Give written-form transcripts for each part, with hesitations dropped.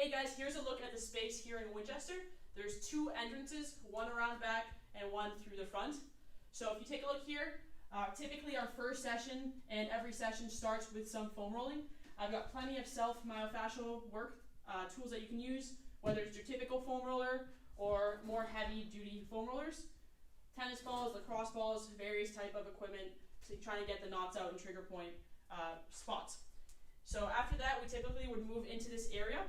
Hey guys, here's a look at the space here in Winchester. There's two entrances, one around back and one through the front. So if you take a look here, typically our first session and every session starts with some foam rolling. I've got plenty of self-myofascial work tools that you can use, whether it's your typical foam roller or more heavy duty foam rollers. Tennis balls, lacrosse balls, various type of equipment, so you're trying to get the knots out and trigger point spots. So after that, we typically would move into this area.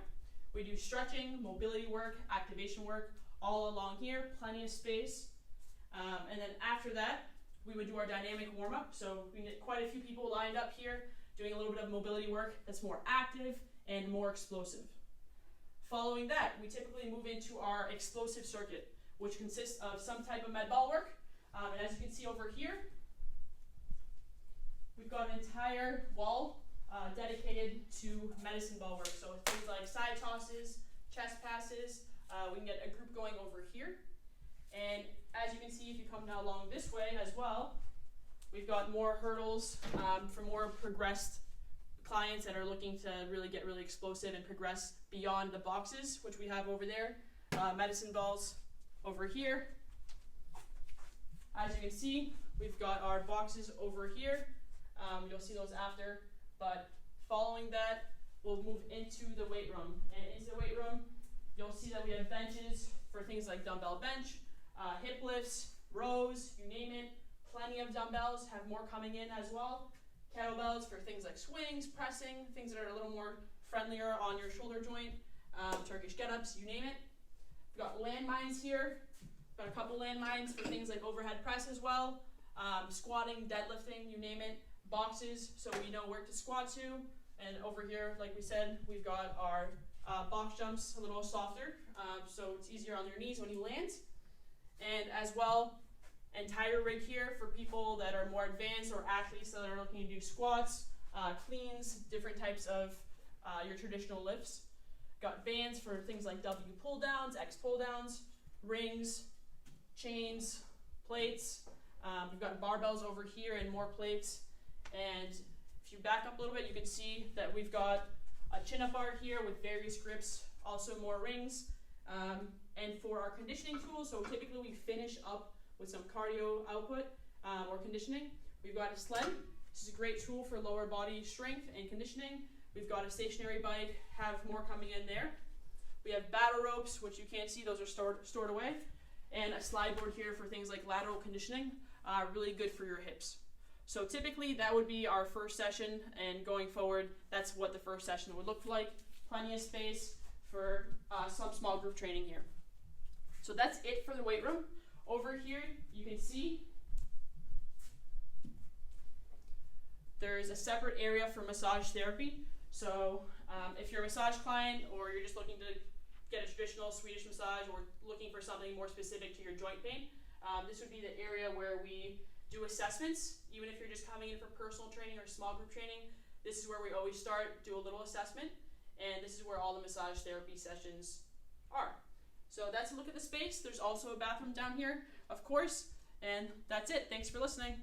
We do stretching, mobility work, activation work, all along here, plenty of space. And then after that, we would do our dynamic warm-up. So we get quite a few people lined up here doing a little bit of mobility work that's more active and more explosive. Following that, we typically move into our explosive circuit, which consists of some type of med ball work. And as you can see over here, we've got an entire wall dedicated to medicine ball work. So things like side tosses, chest passes, we can get a group going over here. And as you can see, if you come down along this way as well, we've got more hurdles for more progressed clients that are looking to really get really explosive and progress beyond the boxes, which we have over there. Medicine balls over here. As you can see, we've got our boxes over here. You'll see those after, but following that, we'll move into the weight room. And into the weight room, you'll see that we have benches for things like dumbbell bench, hip lifts, rows, you name it. Plenty of dumbbells, have more coming in as well. Kettlebells for things like swings, pressing, things that are a little more friendlier on your shoulder joint, Turkish get-ups, you name it. We've got landmines here. Got a couple landmines for things like overhead press as well, squatting, deadlifting, you name it. Boxes, so we know where to squat to. And over here, like we said, we've got our box jumps a little softer, so it's easier on your knees when you land. And as well, entire rig here for people that are more advanced or athletes that are looking to do squats, cleans, different types of your traditional lifts. Got bands for things like W pull downs, X pull downs, rings, chains, plates. We've got barbells over here and more plates. And if you back up a little bit, you can see that we've got a chin-up bar here with various grips, also more rings. And for our conditioning tools, so typically we finish up with some cardio output or conditioning. We've got a sled. This is a great tool for lower body strength and conditioning. We've got a stationary bike, have more coming in there. We have battle ropes, which you can't see, those are stored away. And a slide board here for things like lateral conditioning, really good for your hips. So typically that would be our first session, and going forward, that's what the first session would look like. Plenty of space for some small group training here. So that's it for the weight room. Over here, you can see there's a separate area for massage therapy. So if you're a massage client or you're just looking to get a traditional Swedish massage or looking for something more specific to your joint pain, this would be the area where we do assessments. Even if you're just coming in for personal training or small group training, this is where we always start, do a little assessment, and this is where all the massage therapy sessions are. So that's a look at the space. There's also a bathroom down here, of course, and that's it. Thanks for listening.